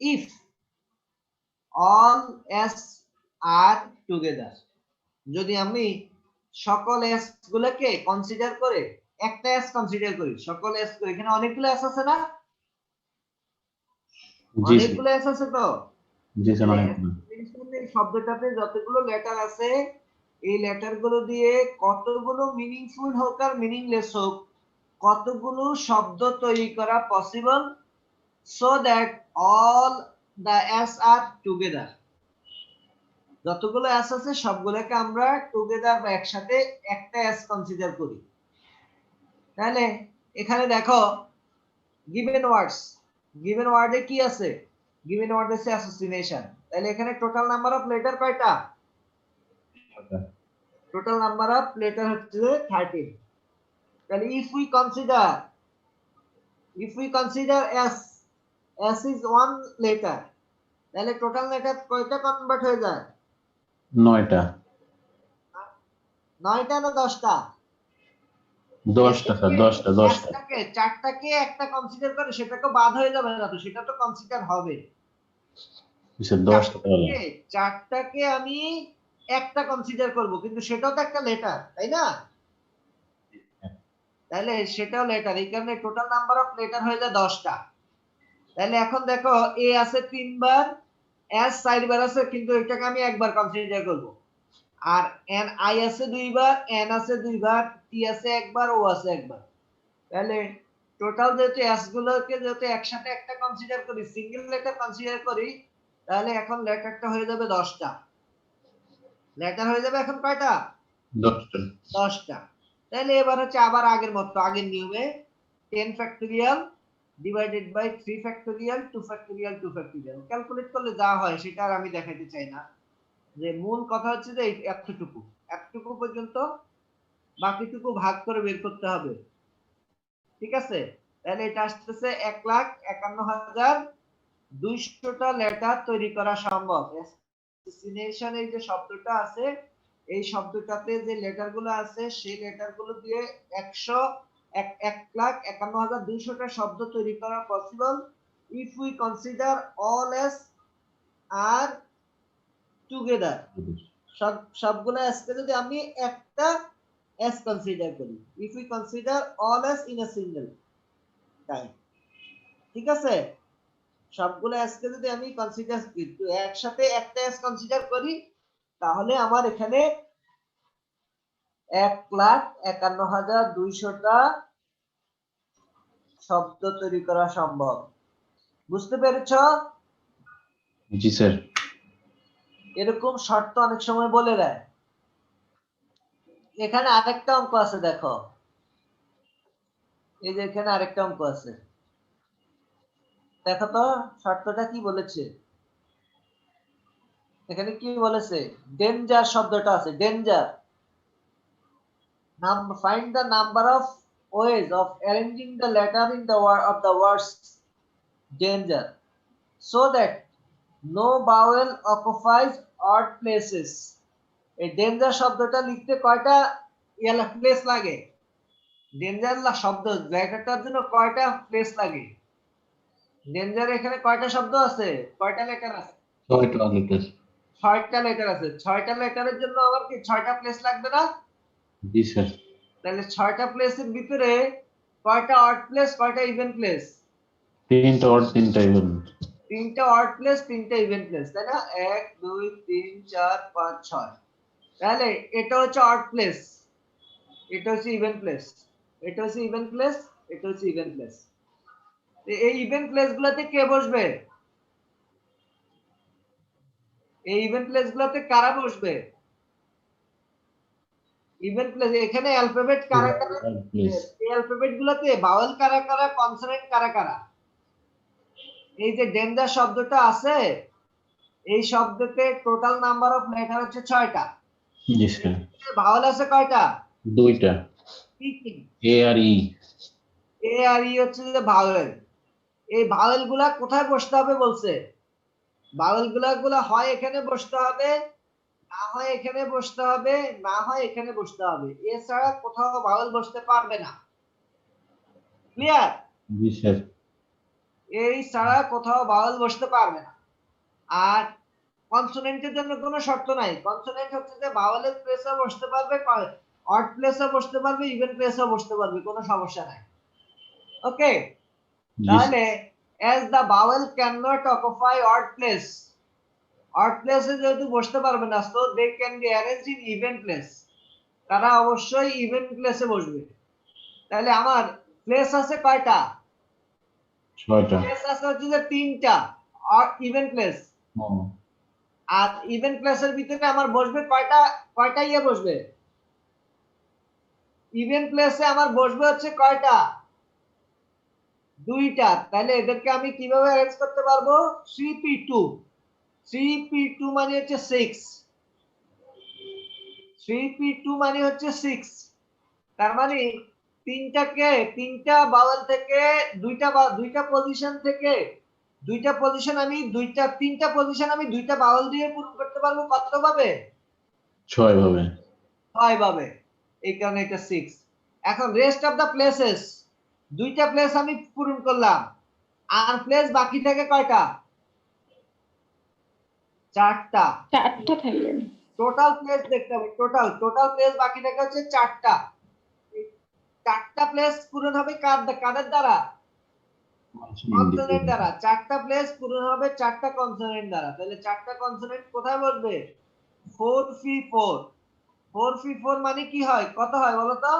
if all s are together, যদি আমি সকল s গুলোকে কনসিডার করে একটা s কনসিডার করি, সকল s করে, এখানে অনেকগুলো s আছে না, জি স্যার, অনেকগুলো s আছে তো, জি স্যার, তাহলে অনেকগুলো। এই শব্দটাতে যতগুলো লেটার আছে এই লেটার গুলো দিয়ে কতগুলো মিনিংফুল হোক আর মিনিংলেস হোক কতগুলো শব্দ তৈরি করা possible, so that all the s are together, যতগুলো s আছে সবগুলোকে আমরা টুগেদার বা একসাথে একটা s কনসিডার করি। তাহলে এখানে দেখো গিভেন ওয়ার্ডস, গিভেন ওয়ার্ডে কি আছে, গিভেন ওয়ার্ড আছে অ্যাসোসিয়েশন, তাহলে এখানে টোটাল নাম্বার অফ লেটার কয়টা, টোটাল নাম্বার অফ লেটার হচ্ছে 13। তাহলে if we consider s is one letter, তাহলে টোটাল লেটার কয়টা কনভার্ট হয়ে যায়, 9টা, 9টা না 10টা, 10টা স্যার, 10টা, 10টা। চারটাকে একটা কনসিডার করে সেটাকে বাদ হয়ে যাবে না তো, সেটা তো কনসিডার হবে। স্যার 10টা তাহলে। চারটাকে আমি একটা কনসিডার করব, কিন্তু সেটাও তো একটা লেটার, তাই না, তাহলে সেটাও লেটার, এই কারণে টোটাল নাম্বার অফ লেটার হয়ে যায় 10টা। তাহলে এখন দেখো এ আছে 3বার, এস 4বার আছে, কিন্তু এটাকে আমি একবার কনসিডার করব, আর এন আই আছে 2বার, এন আছে 2বার, টি আছে একবার, ও আছে একবার। তাহলে টোটাল যেহেতু এস গুলোকে যেহেতু একসাথে একটা কনসিডার করি, সিঙ্গেল লেটার কনসিডার করি, তাহলে এখন লেটারটা হয়ে যাবে 10টা। লেটার হয়ে যাবে এখন কয়টা, 10টা। 10টা। তাহলে এবার হচ্ছে আবার আগের মতো, আগের নিয়মে 10 factorial divided by 3 factorial 2 factorial 2 factorial calculate করলে যা হয় সেটা আর আমি দেখাইতে চাই না, যে মূল কথা হচ্ছে যে এতটুকু এতটুকু পর্যন্ত, বাকিটুকু ভাগ করে বের করতে হবে, ঠিক আছে। তাহলে এটা আসতেছে 1,51,200টা লেটার তৈরি করা সম্ভব। অ্যাসোসিয়েশন এই যে শব্দটা আছে, এই শব্দটাতে যে লেটার গুলো আছে সেই লেটার গুলো দিয়ে 1,51,200টা শব্দ তৈরি করা possible if we consider all S are together, সবগুলো এস কে যদি আমি একটা এস কনসিডার করি, if we consider all S in a single time, ঠিক আছে। সবগুলো এস কে যদি আমি কনসিডার একসাথে একটা এস কনসিডার করি, তাহলে আমার এখানে 1,51,200টা শব্দ তৈরি করা সম্ভব। বুঝতে পেরেছ? জি স্যার। এরকম শর্ত অনেক সময় বলে দেয়। এখানে আরেকটা অঙ্ক আছে, দেখো এই যে এখানে আরেকটা অঙ্ক আছে, দেখো তো শর্তটা কি বলেছে। এখানে কি বলেছে, ডেঞ্জার শব্দটা আছে, danger, find the number of ways of arranging the letter in the word of the words danger so that no vowel occupies odd places. এই ডেঞ্জার শব্দটা লিখতে কয়টা প্লেস লাগে, ডেঞ্জার শব্দ লেটারটার জন্য কয়টা প্লেস লাগে, ডেঞ্জার এখানে কয়টা শব্দ আছে, কয়টা লেটার আছে, 6টা লেটার। 6টা লেটার আছে, 6টা লেটারের জন্য আমার কি 6টা প্লেস লাগবে না, জি স্যার। তাহলে 6টা প্লেসের ভিতরে কয়টা অড প্লেস কয়টা ইভেন প্লেস, 3টা অড, 3টা ইভেন। 3টা অড প্লেস 3টা ইভেন প্লেস, তাই না, 1 2 3 4 5 6, তাহলে এটা হচ্ছে অড প্লেস, এটা হচ্ছে ইভেন প্লেস, এটা হচ্ছে ইভেন প্লেস, এটা হচ্ছে ইভেন প্লেস। এই ইভেন প্লেস গুলোতে কে বসবে, এই ইভেন প্লেস গুলোতে কারা বসবে, ইভেন প্লেস এখানে অ্যালফাবেট কারা কারা, এই অ্যালফাবেট গুলোতে ভাওয়েল কারা কারা, কনসোনেন্ট কারা কারা। এই যে ডেঞ্জার শব্দটা আছে, এই শব্দতে টোটাল নাম্বার অফ লেটার হচ্ছে 6টা। জি স্যার। ভাওয়েল আছে কয়টা, 2টা, কি কি, এ আর ই। এ আর ই হচ্ছে যে ভাওয়েল। এই ভাওয়েল গুলা কোথায় বসতে হবে বলছে, ভাওয়েল গুলা হয় এখানে বসতে হবে, না হয় এখানে বসতে হবে, না হয় এখানে বসতে হবে, এছাড়া কোথাও ভাওয়েল বসতে পারবে না। ক্লিয়ার? জি স্যার। এই ছাড়া কোথাও ভাওয়েল বসতে পারবে না। আর কনসোনেন্টের জন্য কোনো শর্ত নাই। কনসোনেন্ট হচ্ছে যে ভাওয়েলের প্লেসে বসতে পারবে, অড প্লেসে বসতে পারবে, ইভেন প্লেসে বসতে পারবে, কোনো সমস্যা নাই। ওকে, জি তাহলে as the vowel cannot occupy odd place, odd place এ যেহেতু বসতে পারবে না, so they can be arranged in even place, তারা অবশ্যই ইভেন প্লেসে বসবে। তাহলে আমার প্লেস আছে কয়টা? 6টা। প্লেস আছে হচ্ছে যে 3টা ইভেন প্লেস। ও, আর ইভেন প্লেসের ভিতরে আমার বসবে কয়টা? কয়টা ইয়ে বসবে? ইভেন প্লেসে আমার বসবে হচ্ছে কয়টা? 2টা। তাহলে এদেরকে আমি কিভাবে অ্যারেঞ্জ করতে পারবো? 3p2। 3p2 মানে হচ্ছে 6। 3p2 মানে হচ্ছে 6। তার মানে তিনটা বাওয়েল থেকে দুইটা পজিশন থেকে তিনটা পজিশন আমি দুইটা বাওয়েল দিয়ে পূরণ করতে পারবো কত ভাবে? 6 ভাবে। 6 ভাবে। এই কারণে এটা 6। এখন রেস্ট অফ দা প্লেসেস, দুইটা প্লেস আমি পূরণ করলাম, আর প্লেস বাকি থাকে কয়টা? 4টা। 4টা থাকবে। টোটাল প্লেস দেখতে হবে, টোটাল প্লেস বাকি থাকে হচ্ছে 4টা। 4টা প্লেস পূরণ হবে কাদের দ্বারা? কনসোনেন্ট দ্বারা। 4টা প্লেস পূরণ হবে 4টা কনসোনেন্ট দ্বারা। তাহলে 4টা কনসোনেন্ট কোথায় বসবে? 4p4। 4p4 মানে কি হয়? কত হয় বলো তো?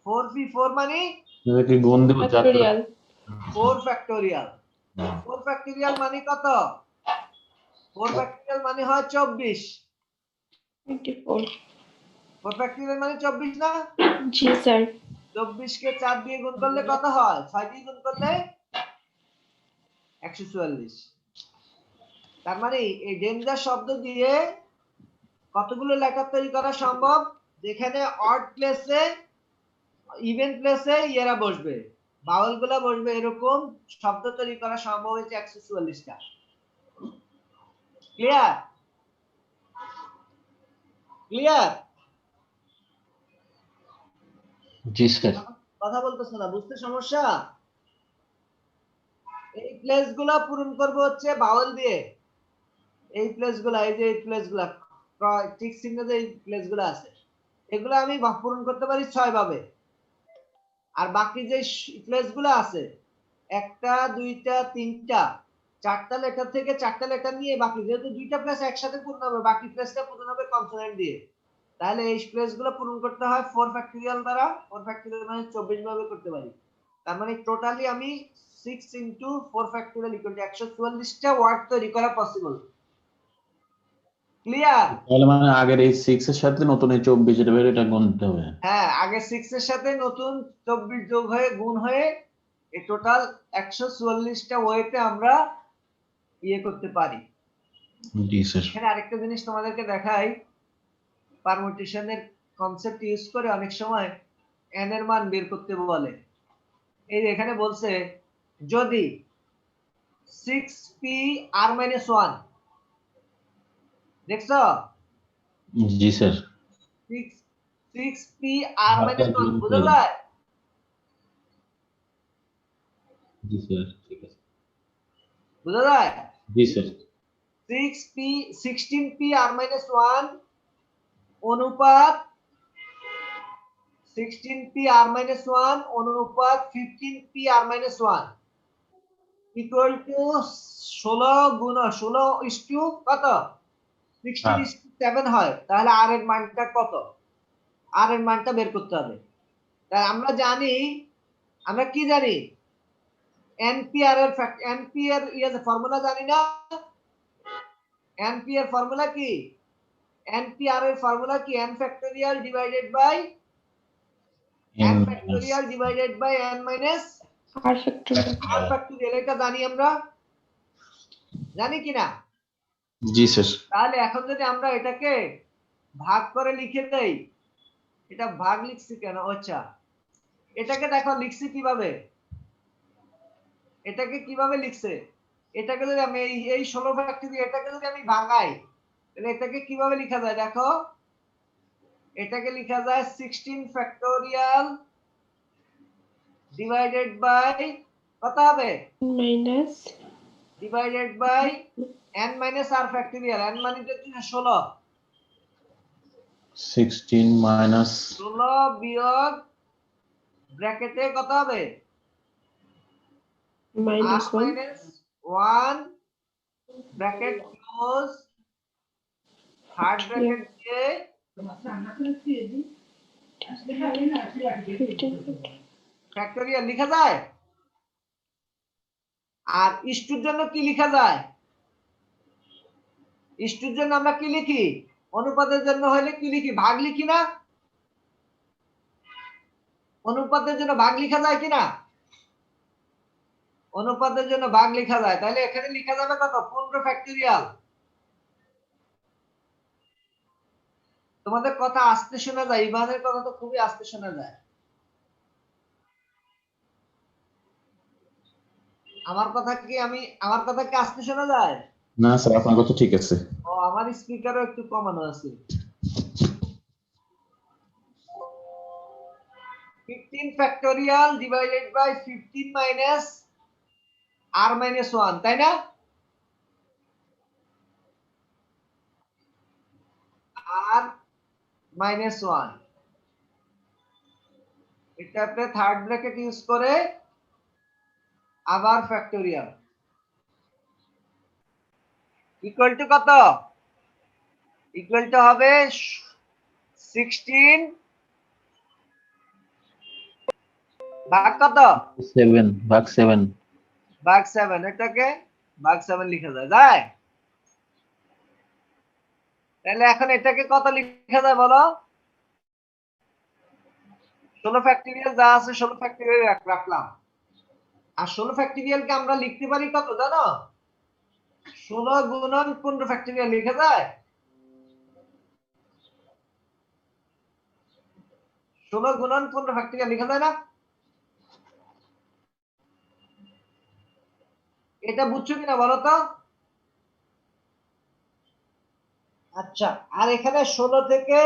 4p4 মানে এদেরকে গুণ দেব 4 ফ্যাক্টোরিয়াল 4 ফ্যাক্টোরিয়াল। 4 ফ্যাক্টোরিয়াল মানে কত? 4 ফ্যাক্টোরিয়াল মানে হয় 24। 24। 4 ফ্যাক্টোরিয়াল মানে 24 না? জি স্যার। 24 কে 4 দিয়ে গুণ করলে কত হয়? 6 দিয়ে গুণ করলে 144। তার মানে এই ডেঞ্জার শব্দ দিয়ে কতগুলো লেটার তৈরি করা সম্ভব? যেখানে অড প্লেসে ইভেন প্লেসে ইয়েরা বসবে, ভাওয়েল গুলা বসবে, এরকম শব্দ তৈরি করা সম্ভব হয়েছে 144টা। ক্লিয়ার? ক্লিয়ার? জি স্যার। কথা বলতেছ না, বুঝতে সমস্যা? এই প্লেস গুলা পূরণ করবো হচ্ছে ভাওয়েল দিয়ে। এই প্লেস গুলা, এই যে এই প্লেস গুলা, ঠিক চিহ্ন যে এই প্লেস গুলা আছে, এগুলো আমি পূরণ করতে পারি 6 ভাবে। আর বাকি যে প্লেস গুলো আছে, 1টা 2টা 3টা 4টা লেটার থেকে 4টা লেটার নিয়ে বাকি, যেহেতু 2টা প্লেস একসাথে পূরণ হবে, বাকি প্লেসটা পূরণ হবে কনসোনেন্ট দিয়ে। তাহলে এই প্লেস গুলো পূরণ করতে হয় 4 ফ্যাক্টোরিয়াল দ্বারা। 4 ফ্যাক্টোরিয়াল মানে 24 ভাবে করতে পারি। তার মানে টোটালি আমি 6 ইনটু 4 ফ্যাক্টোরিয়াল ইকুয়াল টু 144টা ওয়ার্ড তৈরি করা পসিবল। ক্লিয়ার? তাহলে মানে আগের এই 6 এর সাথে নতুন এই 24 যেটা বের এটা গুনতে হবে। হ্যাঁ, আগে 6 এর সাথে নতুন 24 যোগ হয়ে গুণ হয়ে এই টোটাল 144টা ওয়েতে আমরা ইয়ে করতে পারি। জি স্যার। এখানে আরেকটা জিনিস তোমাদেরকে দেখাই, পারমুটেশনের কনসেপ্ট ইউজ করে অনেক সময় n এর মান বের করতে বলে। এই যে এখানে বলছে যদি 6p r-1, দেখছো? জি স্যার। 6p r-1 বুঝা যায়? জি স্যার, ঠিক আছে। বুঝা যায়? জি স্যার। 16p r-1 অনুপাত 16p r-1 অনুপাত 15p r-1 ইকুয়াল টু 16 গুণ 16 ইস্টু কত? 16:7 হয়। তাহলে আর এর মানটা কত? আর এর মানটা বের করতে হবে। তাই আমরা জানি, আমরা কি জানি? এনপিআর এর এনপিআর ফর্মুলা জানি না? এনপিআর ফর্মুলা কি? এনপিআর এর ফর্মুলা কি? n factorial divided by n factorial divided by n minus r factorial. r factorial. এটা জানি আমরা? জানি কিনা? জি স্যার। তাহলে এখন যদি আমরা এটাকে ভাগ করে লিখে দেই, এটা ভাগ লিখছি কেন? আচ্ছা, এটাকে দেখো লিখছি কিভাবে, এটাকে কিভাবে লিখছে? এটাকে যদি আমি এই 16 ফ্যাক্টোরিয়াল, এটাকে যদি আমি ভাঙাই, তাহলে এটাকে কিভাবে লেখা যায় দেখো? এটাকে লেখা যায় 16 ফ্যাক্টোরিয়াল ডিভাইডেড বাই কত হবে minus divided by n minus r factorial n মানে হচ্ছে 16 16 মাইনাস 16 বিয়োগ ব্র্যাকেটে কত হবে minus r 1 minus 1 bracket close third bracket দিয়ে 15 ফ্যাক্টরিয়াল লেখা যায় আর ইস্টুর জন্য কি লেখা যায় ইস্টুর জন্য আমরা কি লিখি অনুপাতের জন্য হলে কি লিখি ভাগ লিখি না অনুপাতের জন্য ভাগ লেখা যায় কিনা অনুপাতের জন্য ভাগ লেখা যায় তাহলে এখানে লেখা যাবে কত 15 ফ্যাক্টরিয়াল তোমাদের কথা আস্তে শোনা যায় ইভানের কথা তো খুবই আস্তে শোনা যায় আমার কথা কি আস্তে শোনা যায় না স্যার আপনার কথা ঠিক আছে ও আমার স্পিকারও একটু কমানো আছে 15 factorial divided by 15 minus r minus 1 তাই না r মাইনাস 1 এটা আপনি থার্ড ব্র্যাকেট ইউজ করে আবার ফ্যাক্টরিয়াল ইকুয়াল টু কত ইকুয়াল টু হবে 16 ভাগ কত 7 ভাগ 7 ভাগ 7 এটাকে ভাগ 7 লেখা যায় তাহলে এখন এটাকে কত লেখা যায় বলো 16 ফ্যাক্টরিয়াল যা আছে 16 ফ্যাক্টরিয়াল রাখলাম আর 16 ফ্যাক্টরিয়ালকে আমরা লিখতে পারি কত জানো 16 গুণন 15 ফ্যাক্টরিয়াল লেখা যায় 16 গুণন 15 ফ্যাক্টরিয়াল লেখা যায় না এটা বুঝছো কিনা বলো তো আচ্ছা আর এখানে 16 থেকে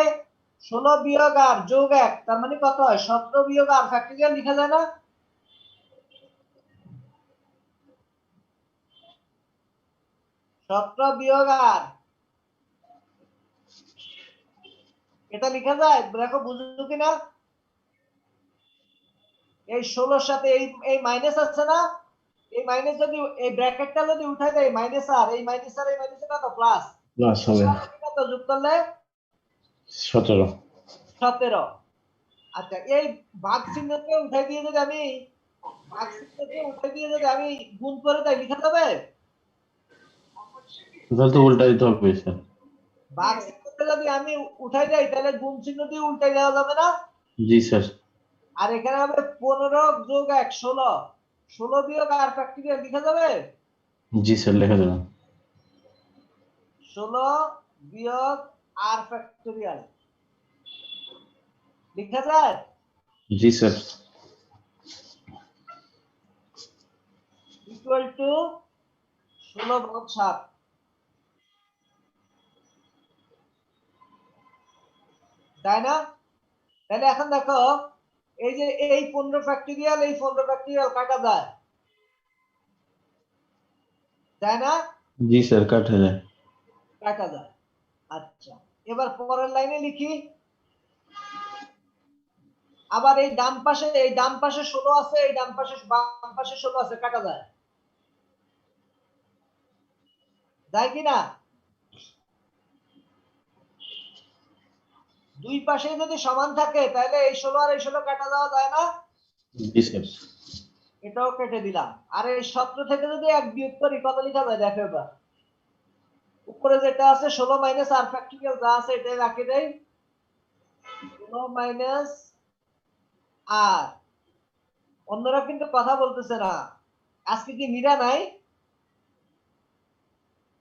16 বিয়োগ আর যোগ 1 তার মানে কত হয় 17 বিয়োগ আর ফ্যাক্টরিয়াল লেখা যায় না 17 বিয়োগ আর এটা লেখা যায় দেখো বুঝছো কিনা এই 16 সাথে এই মাইনাস আছে না এই মাইনাস যদি এই ব্র্যাকেটটা যদি উঠাই দেয় মাইনাস আর এই মাইনাস কত প্লাস প্লাস হবে কত যোগ করলে 17 17 আচ্ছা এই ভাগ চিহ্নকে উঠাই দিয়ে যদি আমি গুণ করে তাই লিখা যাবে তাহলে তো উল্টা দিতে হবে স্যার ভাগ চিহ্নকে যদি আমি উঠাই দেই তাহলে গুণ চিহ্ন দিয়ে উল্টাই দেওয়া যাবে না জি স্যার আর এখানে হবে 15 যোগ 1 16 16 বিয়োগ আর ফ্যাক্টরিয়াল লেখা যাবে জি স্যার লেখা যাবে 16 বিয়োগ আর ফ্যাক্টরিয়াল লেখা যায় জি স্যার ইকুয়াল টু 16 ভাগ 7 তাই না তাহলে এখন দেখো এই যে এই 15 ফ্যাক্টরিয়াল এই 15 ফ্যাক্টরিয়াল কাটা যায় তাই না জি স্যার কাটা যায় কাটা যায় আচ্ছা এবার পরের লাইনে লিখি আবার এই ডান পাশে 16 আছে এই ডান পাশে বাম পাশে 16 আছে কাটা যায় যায় কি না দুই পাশে যদি সমান থাকে তাহলে এই 16 আর এই 16 কাটা যাওয়া যায় না জি স্যার এটাও কেটে দিলাম আর এই 17 থেকে যদি এক বিয়োগ করি কত লেখা যায় দেখো এবার উপরে যেটা আছে 16 মাইনাস আর ফ্যাক্টরিয়াল যা আছে এটাই রাখে দেই 16 মাইনাস আর অন্যরা কিন্তু কথা বলতেছে না আজকে কি মীরা নাই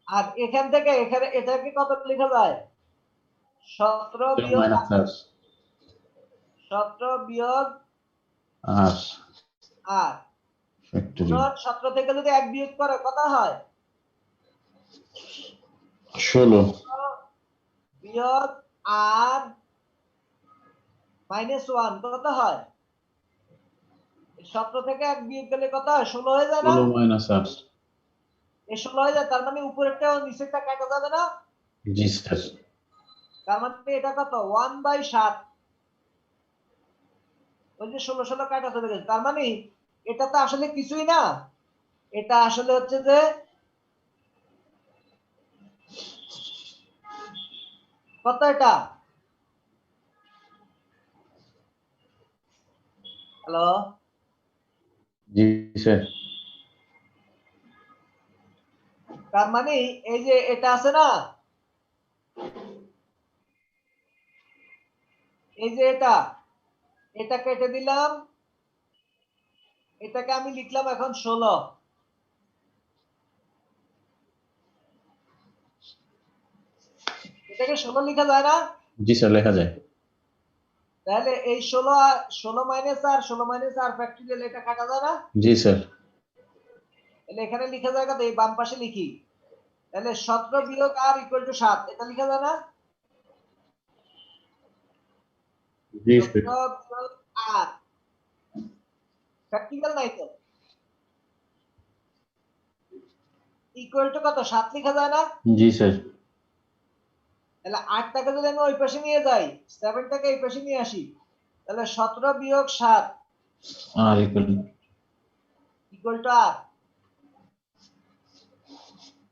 আর এখান থেকে এখানে এটাকে কত লেখা যায় 17 বিয়োগ 17 বিয়োগ আর আর ফ্যাক্টরি 17 থেকে যদি এক বিয়োগ করে কত হয় 16 বিয়োগ আর মাইনাস 1 কত হয় 17 থেকে 1 বিয়োগ গেলে কত হয়? 16 হয়ে যায় না? 16 মাইনাস 8। এই 16 হয়ে যায়, তার মানে উপরেরটা ও নিচেরটা কাটা যাবে না? জি স্যার। তার মানে এটা কত? 1/7। ওই যে 16 16 কাটা চলে গেছে, তার মানে এটা তো আসলে কিছুই না, এটা আসলে হচ্ছে যে কত এটা? হ্যালো, জি স্যার। তার মানে এই যে এটা আছে না, এই যে এটা কেটে দিলাম, এটাকে আমি লিখলাম এখন 16। এটাকে 16 লেখা যায় না? জি স্যার, লেখা যায়। তাহলে এই 16 মাইনাস আর 16 মাইনাস আর ফ্যাক্টরিয়াল এটা কাটা যায় না? জি স্যার। তাহলে এখানে লিখা যায় কত? এই বাম পাশে লিখি, তাহলে 17 বিয়োগ আর ইকুয়াল টু 7, এটা লিখা যায় না? জি 17 স্যার। বিয়োগ আর প্র্যাকটিক্যাল নাই তো, ইকুয়াল টু কত? 7 লিখা যায় না? জি স্যার। তাহলে 8টাকে যদি আমি ওই পাশে নিয়ে যাই, 7টাকে এই পাশে নিয়ে আসি, তাহলে 17 বিয়োগ 7 আর ইকুয়াল। ইকুয়াল টু আর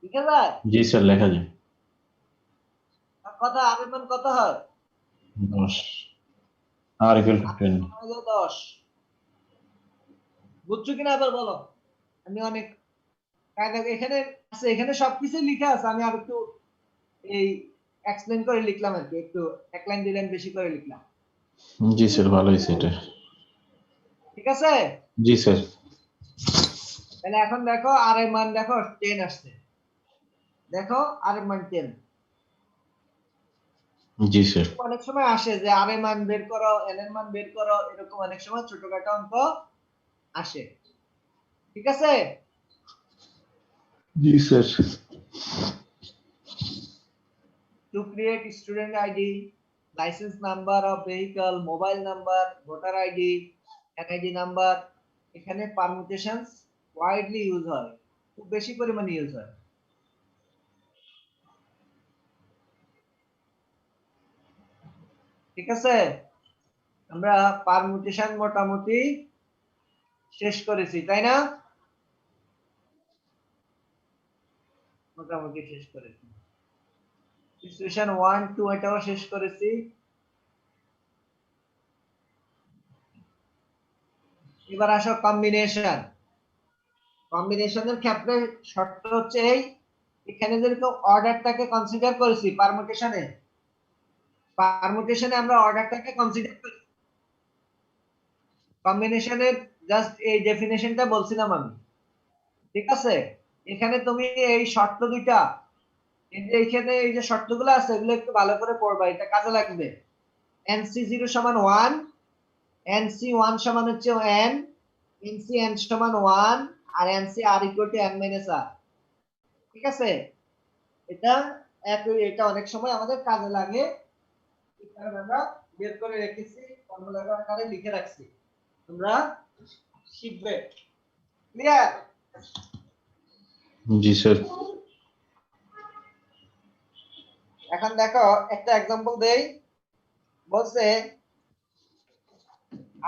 লিখা যায়? জি স্যার, লেখা যায়। আর কথা আর এর মান কত হয়? 10। আর ইকুয়াল টু 10। 10। বুঝছো কিনা আবার বলো? আমি অনেক কায়দা এখানে আছে, এখানে সবকিছু লিখা আছে, আমি আর একটু এই এক্সপ্লেন করে লিখলাম আর কি, একটু এক লাইন দুই লাইন বেশি করে লিখলাম। জি স্যার, ভালো হয়েছে এটা। ঠিক আছে, জি স্যার। তাহলে এখন দেখো আর এর মান দেখো 10 আসছে, দেখো আর এর মান 10। জি স্যার। অনেক সময় আসে যে আর এর মান বের করো, এন এর মান বের করো, এরকম অনেক সময় ছোটখাটো অঙ্ক আসে। ঠিক আছে, জি sir. to create student ID, license number of vehicle, mobile number, voter ID, NID number, এখানে permutations widely ইউজ হয়, খুব বেশি পরিমাণে ইউজ হয়। ঠিক আছে, আমরা পারমুটেশন মোটামুটি শেষ করেছি, তাই না? মোটামুটি শেষ করেছি, সিচুয়েশন 1 2 এটাও শেষ করেছি। এবার আসো কম্বিনেশন। কম্বিনেশনের ক্ষেত্রে শর্ত হচ্ছে এই, এখানে যেরকম অর্ডারটাকে কনসিডার করেছি পারমুটেশনে আমরা অর্ডারটাকে কনসিডার করি, কম্বিনেশনের জাস্ট এই ডেফিনেশনটা বলছিলাম আমি। ঠিক আছে, এখানে তুমি এই শর্ত দুইটা, এই যে এখানে এই যে শর্তগুলো আছে এগুলো একটু ভালো করে পড়বা, এটা কাজে লাগবে। nc0 সমান 1, nc1 সমান হচ্ছে n, ncn সমান 1, আর ncr equal to n minus r। ঠিক আছে, এটা এটা অনেক সময় আমাদের কাজে লাগে, এই কারণে আমরা বের করে রেখেছি, ফর্মুলা আকারে লিখে রাখছি, তোমরা শিখবে। ক্লিয়ার? জি স্যার। এখন দেখো একটা एग्जांपल দেই, বলছে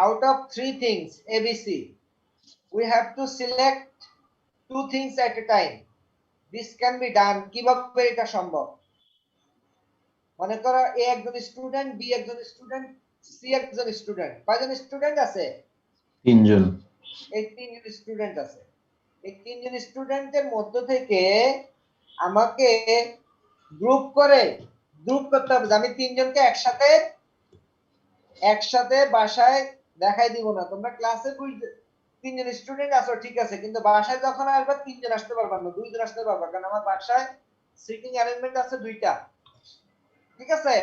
out of 3 things abc we have to select 2 things at a time, this can be done, কিভাবে এটা সম্ভব? মনে করো এ একজন স্টুডেন্ট, বি একজন স্টুডেন্ট, সি একজন স্টুডেন্ট, কয়জন স্টুডেন্ট আছে? 3 জন। এই 3 জন স্টুডেন্ট আছে। এই 3 জন স্টুডেন্টের মধ্য থেকে আমাকে গ্রুপ করতে হবে, আমি 3 জনকে একসাথে বাসায় দেখাই দিব না, তোমরা ক্লাসে 3 জন স্টুডেন্ট আছো ঠিক আছে, কিন্তু বাসায় যখন আসবে 3 জন আসতে পারবা না, 2 জন আসতে পারবা, কারণ আমার বাসায় সিটিং অ্যারেঞ্জমেন্ট আছে 2টা। ঠিক আছে,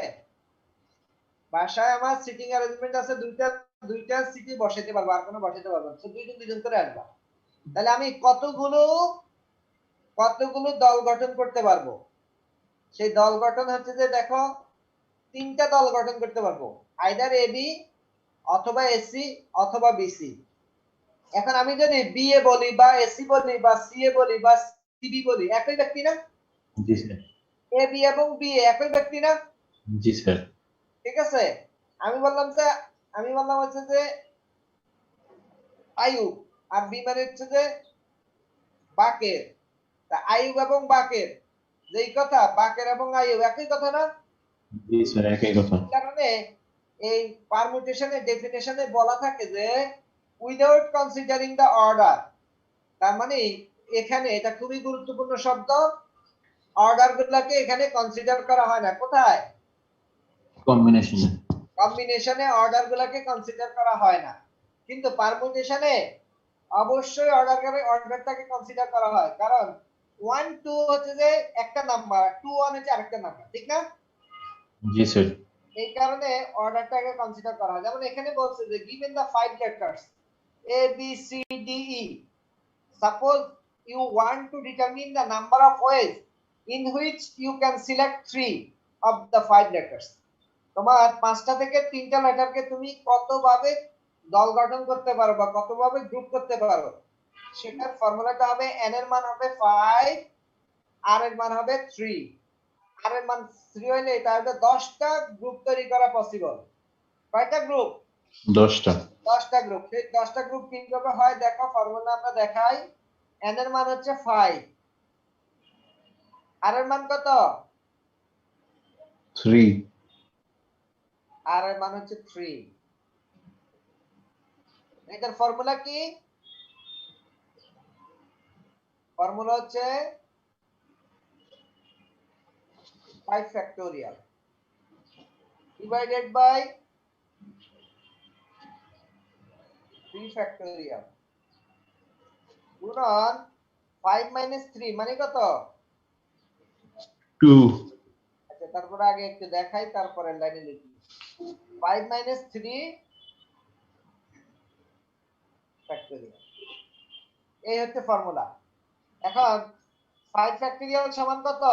বাসায় আমার সিটিং অ্যারেঞ্জমেন্ট আছে 2টা সিটি বসাইতে পারবো, আর কোনো বসাইতে পারবো না, তো 2 জন করে আসবা। তাহলে আমি কতগুলো দল গঠন করতে পারবো? সেই দল গঠন হচ্ছে যে দেখো 3টা দল গঠন করতে পারবো, আইদার এবি অথবা এসি অথবা বিসি। এখন আমি যদি বি এ বলি বা এসি বলি বা সি এ বলি বা সিবি বলি, একই ব্যক্তি না? জি স্যার। এ বি এবং বি এ একই ব্যক্তি না? জি স্যার। ঠিক আছে, আমি বললাম হচ্ছে যে আয়ুব, আর বি মানে হচ্ছে যে বাকের। তা আয়ুব এবং বাকের, যেই কথা বাকের এবং আয়ুব একই কথা না? জি স্যার, একই কথা। কারণে এই পারমুটেশনের ডেফিনেশনে বলা থাকে যে উইদাউট কনসিডারিং দ্য অর্ডার। তার মানে এখানে এটা খুবই গুরুত্বপূর্ণ শব্দ, অর্ডার গুলোকে এখানে কনসিডার করা হয় না। কোথায়? কম্বিনেশনে। কম্বিনেশনে অর্ডার গুলোকে কনসিডার করা হয় না, কিন্তু পারমুটেশনে অবশ্যই অর্ডারটাকে কনসিডার করা হয়। কারণ 1 2 হচ্ছে যে একটা নাম্বার, 2 1 হচ্ছে আরেকটা নাম্বার, ঠিক না? জি স্যার। এই কারণে অর্ডারটাকে কনসিডার করা হয়। যেমন এখানে বলছে যে given the 5 letters A B C D E, suppose you want to determine the number of ways in which you can select 3 of the 5 letters. তোমার পাঁচটা থেকে তিনটা লেটারকে তুমি কতভাবে দল গঠন করতে পারো বা কতভাবে গ্রুপ করতে পারো, সেটার ফর্মুলাটা হবে n এর মান হবে 5, r এর মান হবে 3। r এর মান 3 হইলে এটা হবে 10টা গ্রুপ তৈরি করা পসিবল। কয়টা গ্রুপ? 10টা। 10টা গ্রুপ। সেই 10টা গ্রুপ কিভাবে হয় দেখো, ফর্মুলা আমরা দেখাই। n এর মান হচ্ছে 5, r এর মান কত? 3। r এর মান হচ্ছে 3। এটার ফর্মুলা কি? ফর্মুলা হচ্ছে 5 factorial divided by 3 factorial গুণন 5 minus 3 মানে কত? 2। আচ্ছা, তারপরে আগে একটু দেখাই, তারপরে লাইনে লিখি। 5 minus 3 factorial, এই হচ্ছে ফর্মুলা। এখন 5 factorial সমান কত?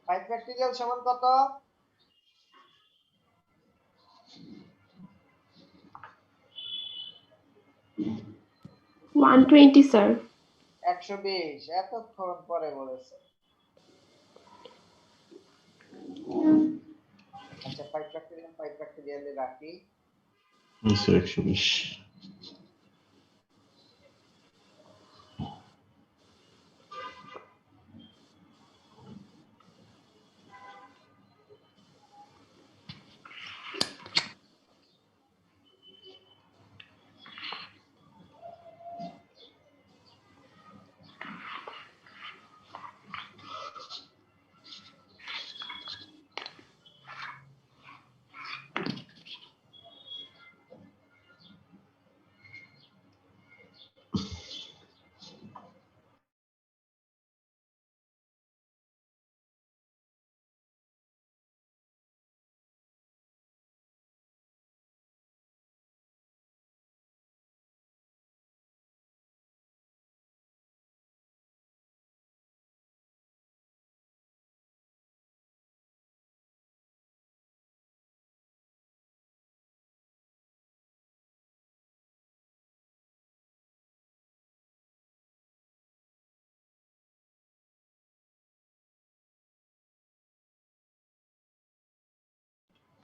5 factorial সমান কত? 120 স্যার। 120। এতক্ষণ পরে বলেছে। আচ্ছা, 5 factorial এ রাখি। জি স্যার, 120।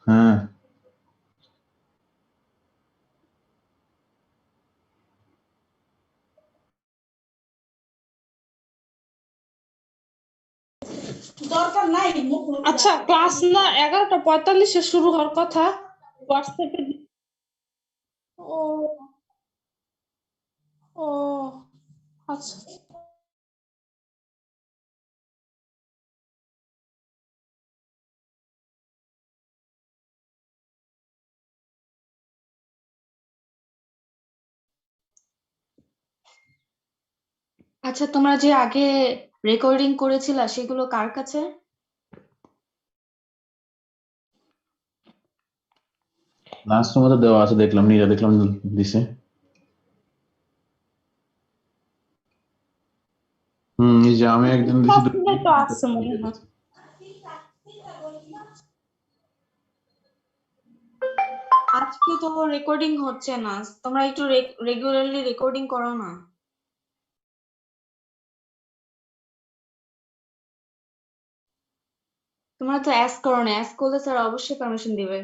হ্যাঁ। দরকার নাই। আচ্ছা, ক্লাস না 11:45-এ শুরু হওয়ার কথা। হোয়াটসঅ্যাপে ও ও আচ্ছা। আচ্ছা, তোমরা যে আগে রেকর্ডিং করেছিলা সেগুলো কার কাছে? লাস্টের মধ্যে দেওয়া আছে, দেখলাম নিজে দেখলাম দিছে। এই যে আমি একদিন দিছি। তো আছে মনে হয়। আজকে তো রেকর্ডিং হচ্ছে না, তোমরা একটু রেগুলারলি রেকর্ডিং করো না। তোমরা তো অ্যাস করো না, অ্যাস করলে স্যার অবশ্যই পারমিশন দিবে।